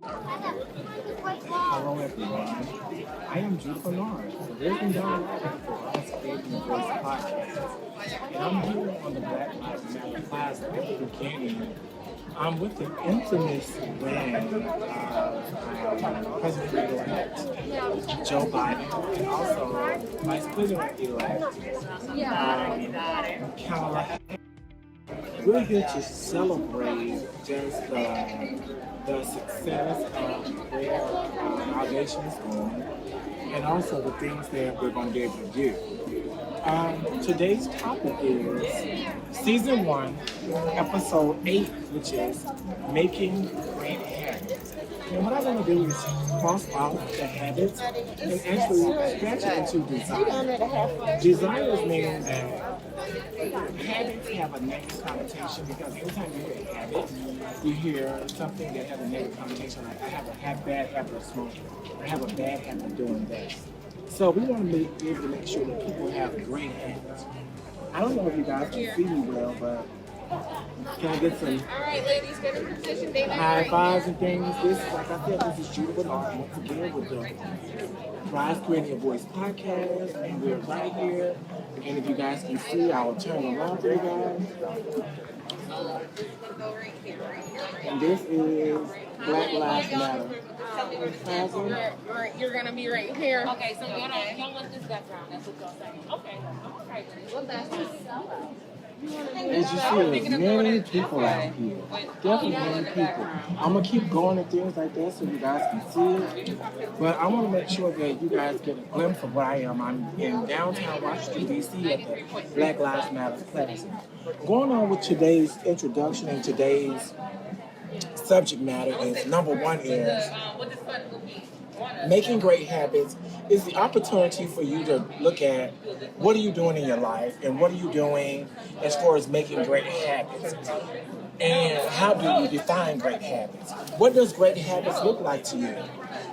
Hello everyone. I am Drew Bernard, the Living Director for us Creating the Voice podcast. And I'm here on the Black Lives Matter Plaza at the beginning. I'm with the infamous brand of President-elect Joe Biden and also Vice President-elect Kamala. We're here to celebrate just the success of where our nation is going and also the things that we're going to be able to do. Today's topic is Season 1, Episode 8, which is Making Great Habits. And what I'm going to do is cross out the habits and actually stretch it into desires. Desires mean that habits have a negative connotation because every time you hear a habit, you hear something that has a negative connotation like I have a bad habit of smoking, I have a bad habit of doing this. So we want to be able to make sure that people have great habits. I don't know if you guys can see me well, but can I get some high fives and things? This, like I said, this is Judah Bernard once again with the Rise Creating a Voice podcast, and we're right here. And if you guys can see, I'll turn around for you guys. And this is Black Lives Matter. You're gonna be right here. Okay, so y'all want this background. That's what y'all saying. Okay. Okay. Well, that's as you see, there's many people out here. Definitely many people. I'm going to keep going at things like that so you guys can see it. But I want to make sure that you guys get a glimpse of where I am. I'm in downtown Washington, D.C. at the Black Lives Matter Plaza. Going on with today's introduction and today's subject matter is, number one is making great habits is the opportunity for you to look at what are you doing in your life and what are you doing as far as making great habits. And how do you define great habits? What does great habits look like to you?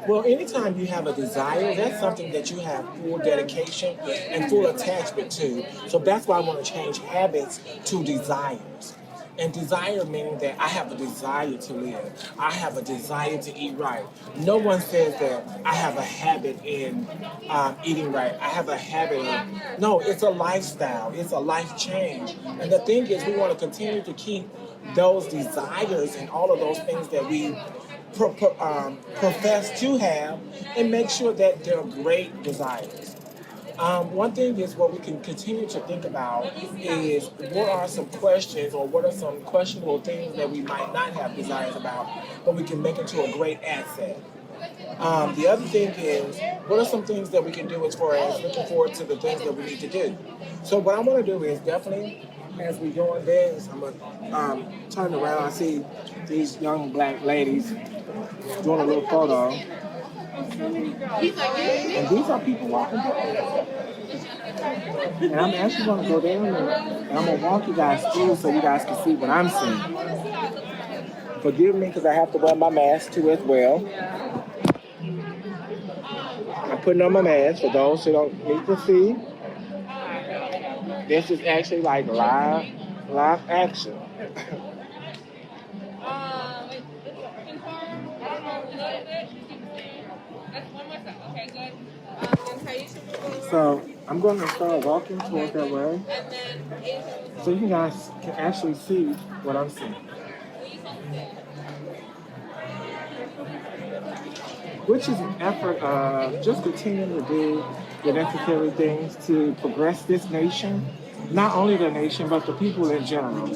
Well, anytime you have a desire, that's something that you have full dedication and full attachment to. So that's why I want to change habits to desires. And desire meaning that I have a desire to live. I have a desire to eat right. No one says that I have a habit in eating right. I have a habit of, no, it's a lifestyle. It's a life change. And the thing is, we want to continue to keep those desires and all of those things that we profess to have and make sure that they're great desires. One thing is what we can continue to think about is what are some questions or what are some questionable things that we might not have desires about, but we can make into a great asset. The other thing is, what are some things that we can do as far as looking forward to the things that we need to do? So what I want to do is definitely, as we go on this, I'm going to turn around. I see these young black ladies doing a little photo. And these are people walking down. And I'm actually going to go down there and I'm going to walk you guys through so you guys can see what I'm seeing. Forgive me because I have to wear my mask too as well. I'm putting on my mask for those who don't need to see. This is actually like live action. So I'm going to start walking towards that way so you guys can actually see what I'm seeing. Which is an effort of just continuing to do the necessary things to progress this nation, not only the nation, but the people in general.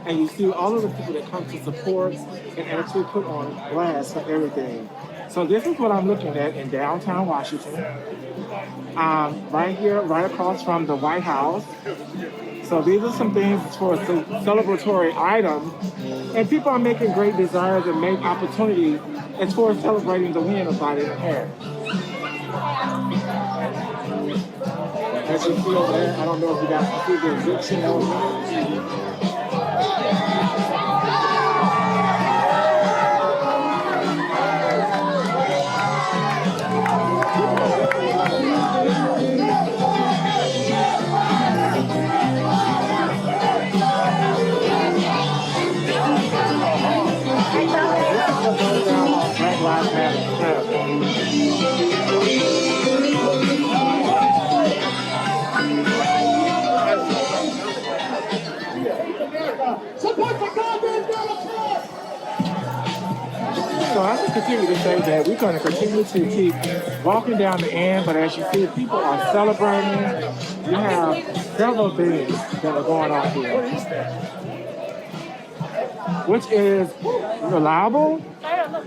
And you see all of the people that come to support and actually put on blast for everything. So this is what I'm looking at in downtown Washington. Right here, right across from the White House. So these are some things for celebratory items. And people are making great desires and make opportunities as far as celebrating the win of Biden and Harris. As you see over there, I don't know if you guys can see the eviction over there. Support the goddamn Democrats! So I can continue to say that we're going to continue to keep walking down the end, but as you see, people are celebrating. You have several things that are going on here, which is reliable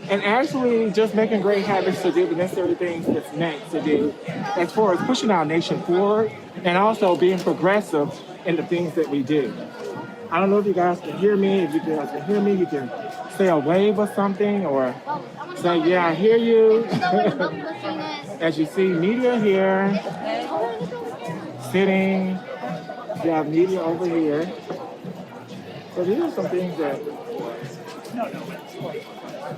and actually just making great habits to do the necessary things that's next to do as far as pushing our nation forward and also being progressive in the things that we do. I don't know if you guys can hear me. If you guys can hear me, you can say a wave or something or say, yeah, I hear you. As you see, media here, sitting. You have media over here. So these are some things that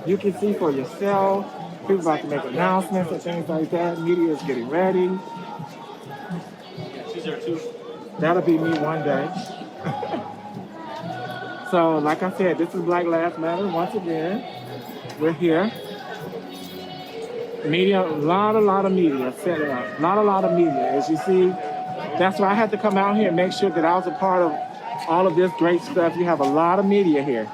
you can see for yourself. People about to make announcements and things like that. Media is getting ready. That'll be me one day. So, like I said, this is Black Lives Matter. Once again, we're here. Media, a lot of media set it up. A lot of media. As you see, that's why I had to come out here and make sure that I was a part of all of this great stuff. You have a lot of media here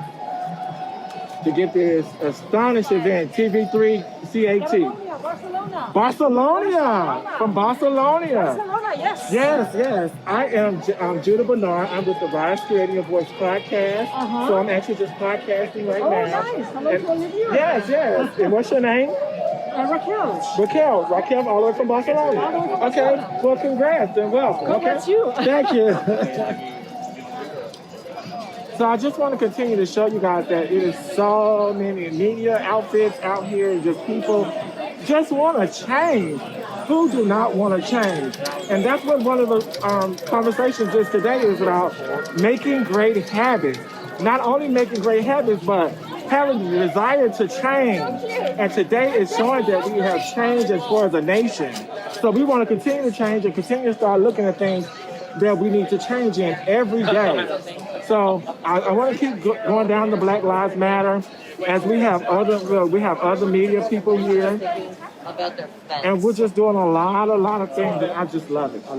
to get this astonishing event, TV3 CAT. Barcelona. From Barcelona. Yes. Yes. I am Judah Bernard. I'm with the Rise Creating Your Voice podcast. So I'm actually just podcasting right now. Nice. Hello to all of you. Yes. And what's your name? Raquel. Raquel, all the way from Barcelona. Okay. Well, congrats and welcome. Congrats you. Thank you. So I just want to continue to show you guys that it is so many media outfits out here and just people just want to change. Who do not want to change? And that's what one of the conversations is today is about making great habits. Not only making great habits, but having the desire to change. And today is showing that we have changed as far as a nation. So we want to continue to change and continue to start looking at things that we need to change in every day. So I want to keep going down the Black Lives Matter as we have other media people here. And we're just doing a lot of things that I just love it. I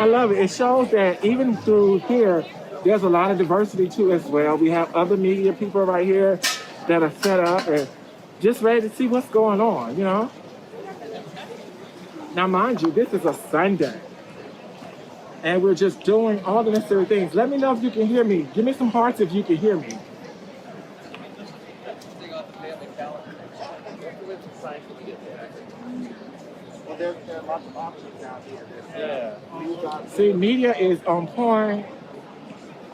love it. It shows that even through here, there's a lot of diversity too as well. We have other media people right here that are set up and just ready to see what's going on, you know? Now, mind you, this is a Sunday. And we're just doing all the necessary things. Let me know if you can hear me. Give me some hearts if you can hear me. Well, there are lots of options out here. Yeah. See, media is on point.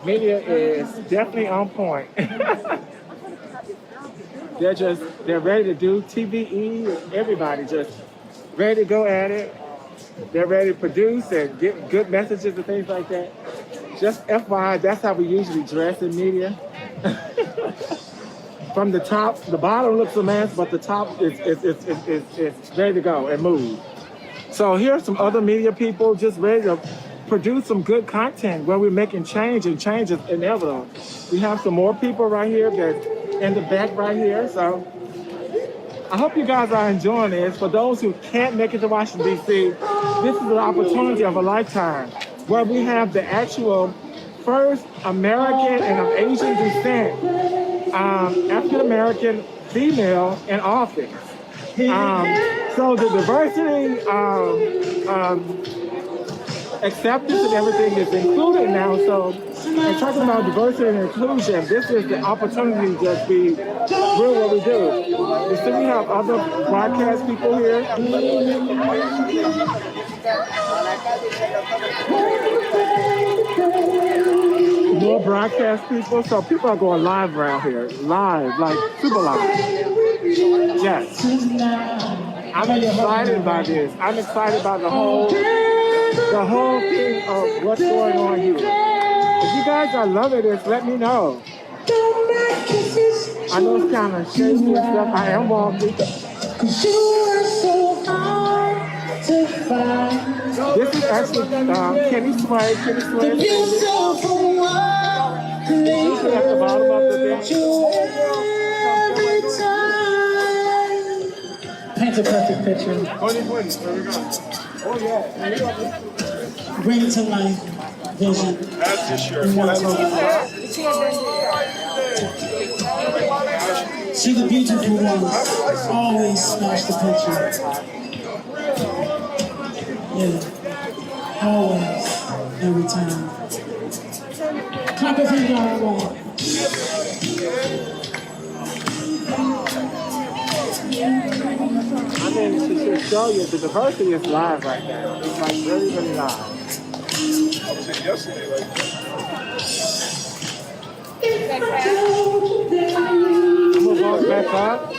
Media is definitely on point. They're ready to do TVE. Everybody just ready to go at it. They're ready to produce and get good messages and things like that. Just FYI, that's how we usually dress in media. From the top, the bottom looks a mess, but the top is ready to go and move. So here are some other media people just ready to produce some good content where we're making change, and change is inevitable. We have some more people right here that's in the back right here. So I hope you guys are enjoying this. For those who can't make it to Washington, D.C., this is an opportunity of a lifetime where we have the actual first American and of Asian descent African-American female in office. So the diversity, acceptance and everything is included now. So in talking about diversity and inclusion, this is the opportunity to just be real what we do. You see we have other broadcast people here. More broadcast people, so people are going live around here. Live, like super live. Yes. I'm excited by this. I'm excited about the whole thing of what's going on here. If you guys are loving this, let me know. I know it's kind of shaky and stuff. I am walking. This is actually Kenny Sway. Kenny Sway. Usually at the bottom of the bench. Paint a perfect picture. 2020, there we go. Oh yeah. Bring it to life. vision. That's this year. We want to see the beautiful ones always smash the picture. Yeah, always, every time. Clap your hands our way. I mean, to just show you, the diversity is live right now. It's like really, really live. I was in yesterday like that. I'm gonna walk back up.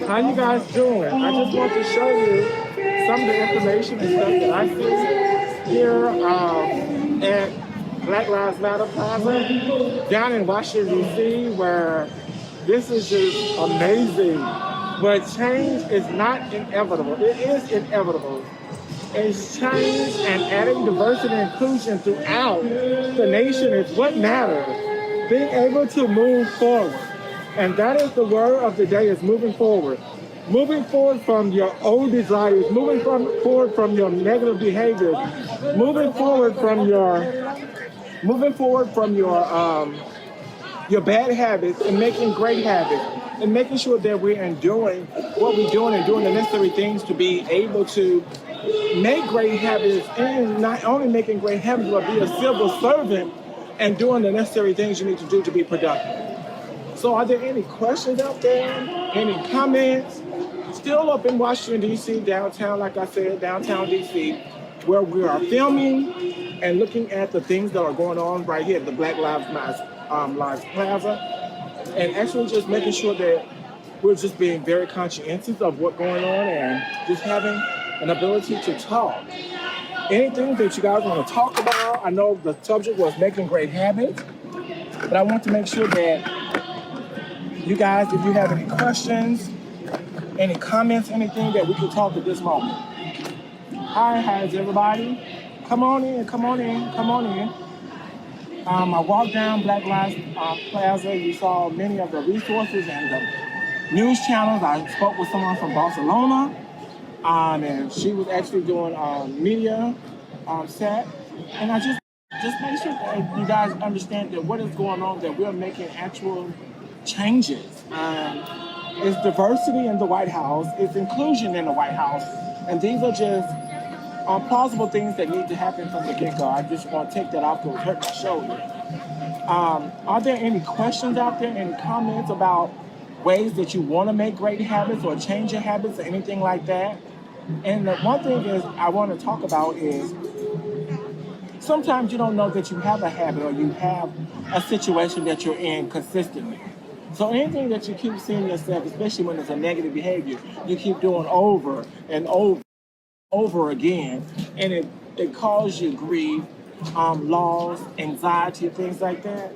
How you guys doing? I just want to show you some of the information and stuff that I see here at Black Lives Matter Plaza down in Washington, D.C., where this is just amazing. But change is not inevitable. It is inevitable. It's change and adding diversity and inclusion throughout the nation is what matters. Being able to move forward. And that is the word of the day, is moving forward. Moving forward from your old desires, moving forward from your negative behaviors, moving forward from your bad habits and making great habits, and making sure that we're doing what we're doing and doing the necessary things to be able to make great habits, and not only making great habits, but be a civil servant and doing the necessary things you need to do to be productive. So are there any questions out there? Any comments? Still up in Washington, D.C., downtown, like I said, downtown D.C., where we are filming and looking at the things that are going on right here at the Black Lives Plaza, and actually just making sure that we're just being very conscientious of what's going on and just having an ability to talk. Anything that you guys want to talk about? I know the subject was making great habits, but I want to make sure that you guys, if you have any questions, any comments, anything that we can talk at this moment. Hi, how's everybody? Come on in, come on in, come on in. I walked down Black Lives Plaza. You saw many of the resources and the news channels. I spoke with someone from Barcelona, and she was actually doing media set. And I just make sure that you guys understand that what is going on, that we're making actual changes. It's diversity in the White House, it's inclusion in the White House, and these are just plausible things that need to happen from the get-go. I just want to take that off because it hurt my shoulder. Are there any questions out there, any comments about ways that you want to make great habits or change your habits or anything like that? And the one thing is I want to talk about is sometimes you don't know that you have a habit or you have a situation that you're in consistently. So anything that you keep seeing yourself, especially when it's a negative behavior, you keep doing over and over again, and it causes you grief, loss, anxiety, things like that.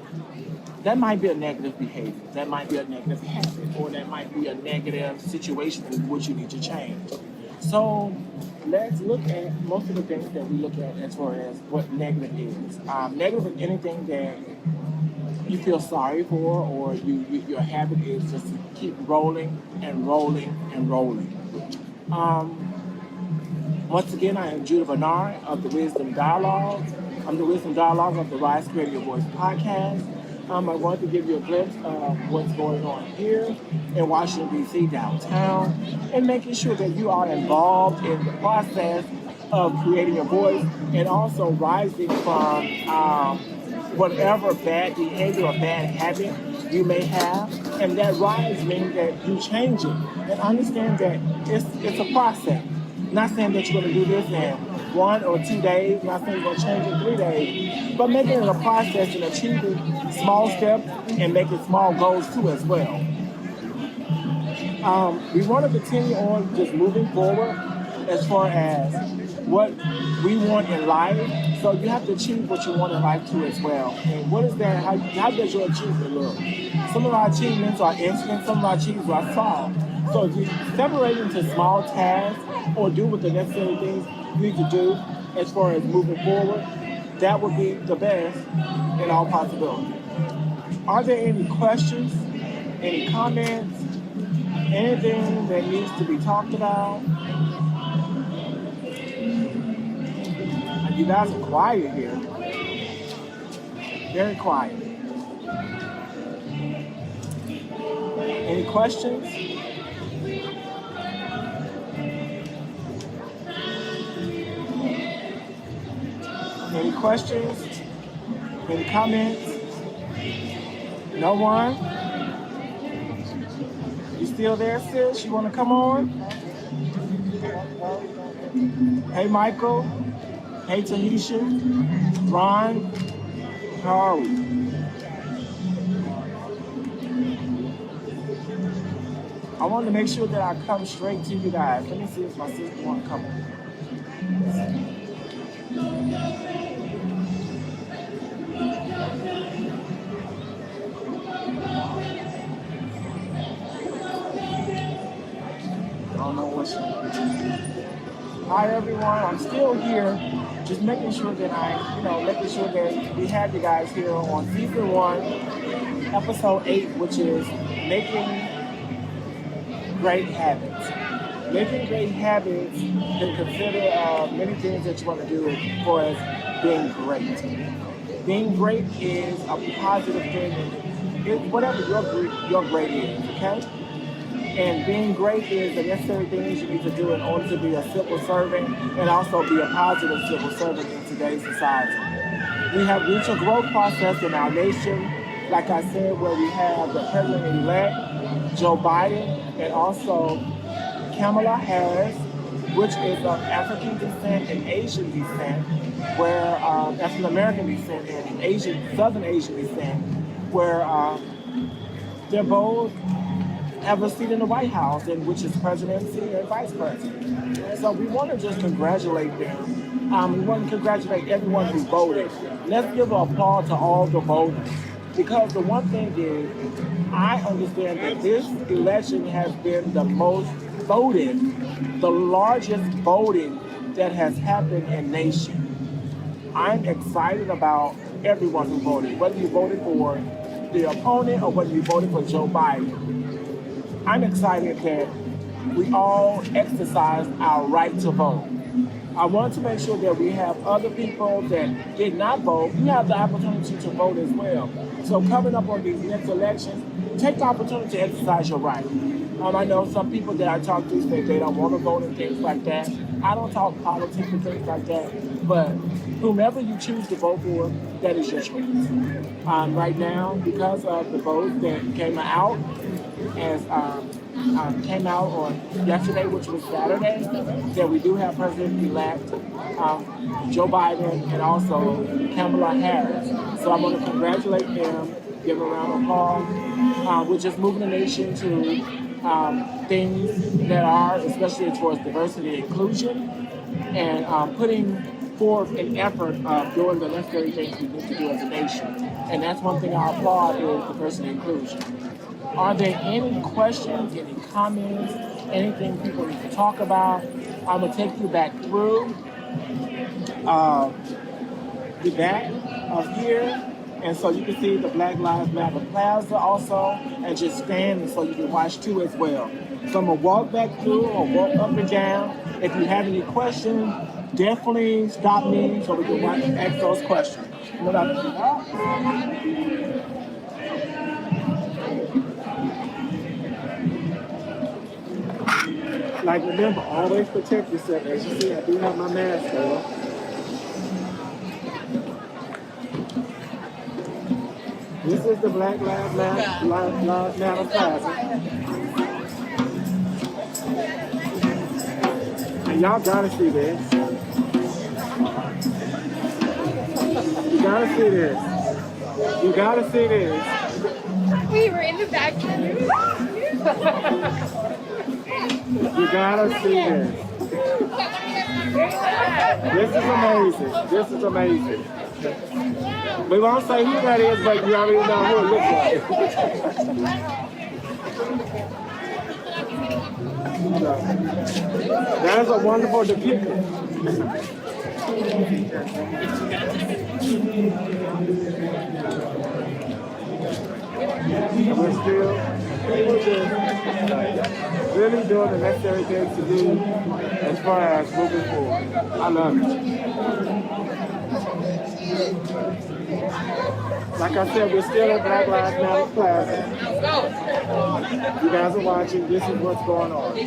That might be a negative behavior. That might be a negative habit, or that might be a negative situation in which you need to change. So let's look at most of the things that we look at as far as what negative is. Negative is anything that you feel sorry for, or your habit is just to keep rolling and rolling and rolling. Once again, I am Judah Bernard of the Wisdom Dialogue. I'm the Wisdom Dialogue of the Rise Create Your Voice podcast. I wanted to give you a glimpse of what's going on here in Washington, D.C., downtown, and making sure that you are involved in the process of creating your voice and also rising from whatever bad behavior or bad habit you may have. And that rise means that you change it. And understand that it's a process. Not saying that you're going to do this in 1 or 2 days, not saying you're going to change in 3 days, but making it a process and achieving small steps and making small goals too as well. We want to continue on just moving forward as far as what we want in life. So you have to achieve what you want in life too as well. And what is that? How does your achievement look? Some of our achievements are instant, some of our achievements are solved. So if you separate into small tasks or do what the necessary things you need to do as far as moving forward, that would be the best in all possibilities. Are there any questions, any comments, Anything that needs to be talked about? You guys are quiet here. Very quiet. Any questions? Any questions? Any comments? No one? You still there, sis? You want to come on? Hey, Michael. Hey, Tahisha. Ron. How are we? I wanted to make sure that I come straight to you guys. Let me see if my sister wants to come on. I don't know what she... Hi everyone, I'm still here, just making sure that making sure that we have you guys here on season 1, episode 8, which is making great habits. Making great habits can consider many things that you want to do as far as being great. Being great is a positive thing, it's whatever your great is, okay? And being great is the necessary things you need to do in order to be a civil servant and also be a positive civil servant in today's society. We have reached a growth process in our nation, like I said, where we have the President-elect, Joe Biden, and also Kamala Harris, which is of African descent and Asian descent, where African American descent and Southern Asian descent, where they're both have a seat in the White House, and which is presidency and vice president. So we want to just congratulate them. We want to congratulate everyone who voted. Let's give an applause to all the voters. Because the one thing is, I understand that this election has been the most voted, the largest voting that has happened in nation. I'm excited about everyone who voted, whether you voted for the opponent or whether you voted for Joe Biden. I'm excited that we all exercised our right to vote. I want to make sure that we have other people that did not vote. You have the opportunity to vote as well. So coming up on these next elections, take the opportunity to exercise your right. I know some people that I talk to say they don't want to vote and things like that. I don't talk politics and things like that. But whomever you choose to vote for, that is your choice. Right now, because of the votes that came out, came out on yesterday, which was Saturday, that we do have President-elect Joe Biden and also Kamala Harris. So I'm going to congratulate them, give them a round of applause. We're just moving the nation to things that are, especially towards diversity and inclusion, and putting forth an effort of doing the necessary things we need to do as a nation. And that's one thing I applaud is diversity and inclusion. Are there any questions, any comments, anything people need to talk about? I'm going to take you back through the back of here. And so you can see the Black Lives Matter Plaza also, and just stand so you can watch too as well. So I'm going to walk back through or walk up and down. If you have any questions, definitely stop me so we can ask those questions. Like, remember, always protect yourself. As you see, I do have my mask on. This is the Black Lives Matter Plaza. And y'all gotta see this. You gotta see this. You gotta see this. We were in the back. You gotta see this. This is amazing. This is amazing. We won't say who that is, but you already know who it looks like. That is a wonderful depiction. We're still People just really doing the necessary things to do as far as moving forward. I love it. Like I said, we're still in Black Lives Matter Plaza. You guys are watching. This is what's going on.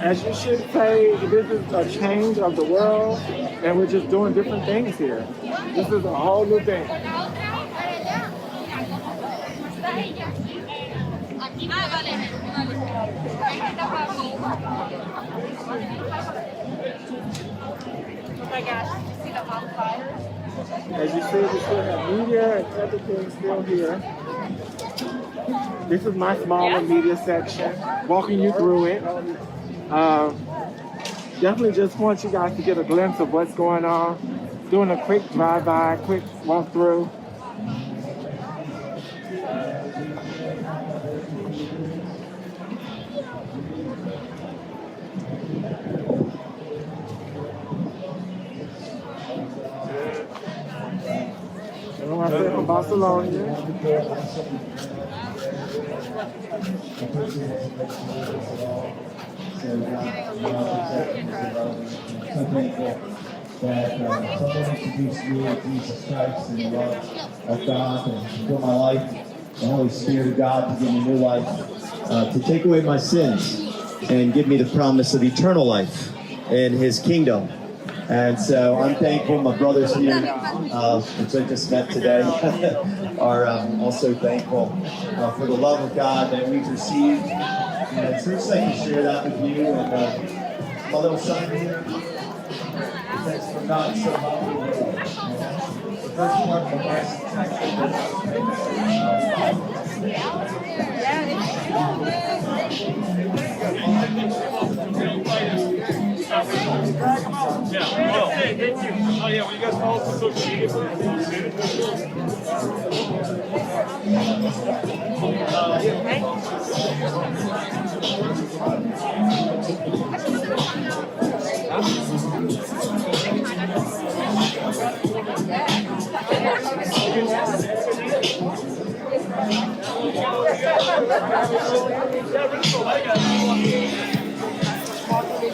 As you should say, this is a change of the world, and we're just doing different things here. This is a whole new thing. As you see, we still have media and everything still here. This is my smaller media section, walking you through it. Definitely just want you guys to get a glimpse of what's going on. Doing a quick drive-by, quick walk-through. I said from Barcelona. That someone introduced me to Jesus Christ and the love of God and for my life, the Holy Spirit of God to give me new life, to take away my sins and give me the promise of eternal life in His kingdom. And so I'm thankful. My brothers here, which I just met today, are also thankful for the love of God that we've received. And it's so exciting to share that with you. And my little son here, thanks for God so much. The first part of the last Yeah, well, hey, thank you. Oh, yeah, will you guys follow us on social media?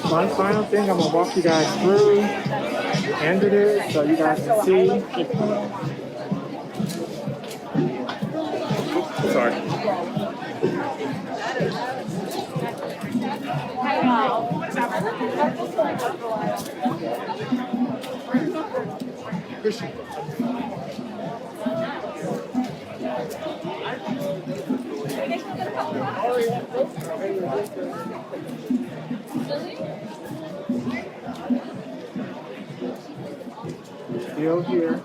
One final thing, I'm gonna walk you guys through the end of this so you guys can see. Sorry. Still here.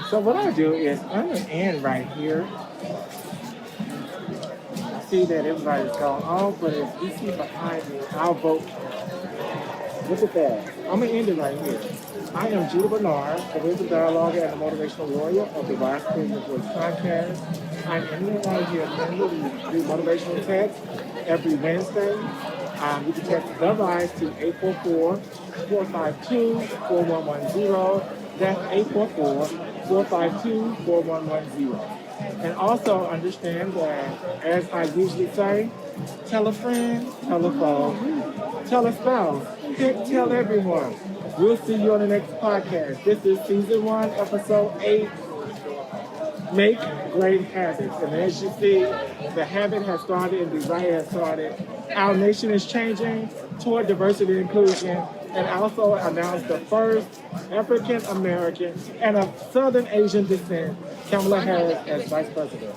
So what I do is I'm gonna end right here. I see that everybody's gone off, but if you see behind me, I'll vote. Look at that. I'm gonna end it right here. I am Judah Bernard, the wisdom dialogue and the motivational warrior of the Wise Queen Voice podcast. I'm ending it right here. We do motivational text every Wednesday. You can text The Rise to 844-452-4110. That's 844-452-4110. And also understand that, as I usually say, tell a friend, tell a foe, tell a spouse, tell everyone. We'll see you on the next podcast. This is season 1, episode 8. Make great habits. And as you see, the habit has started and desire has started. Our nation is changing toward diversity and inclusion, and also announced the first African American and of Southern Asian descent, Kamala Harris, as Vice President.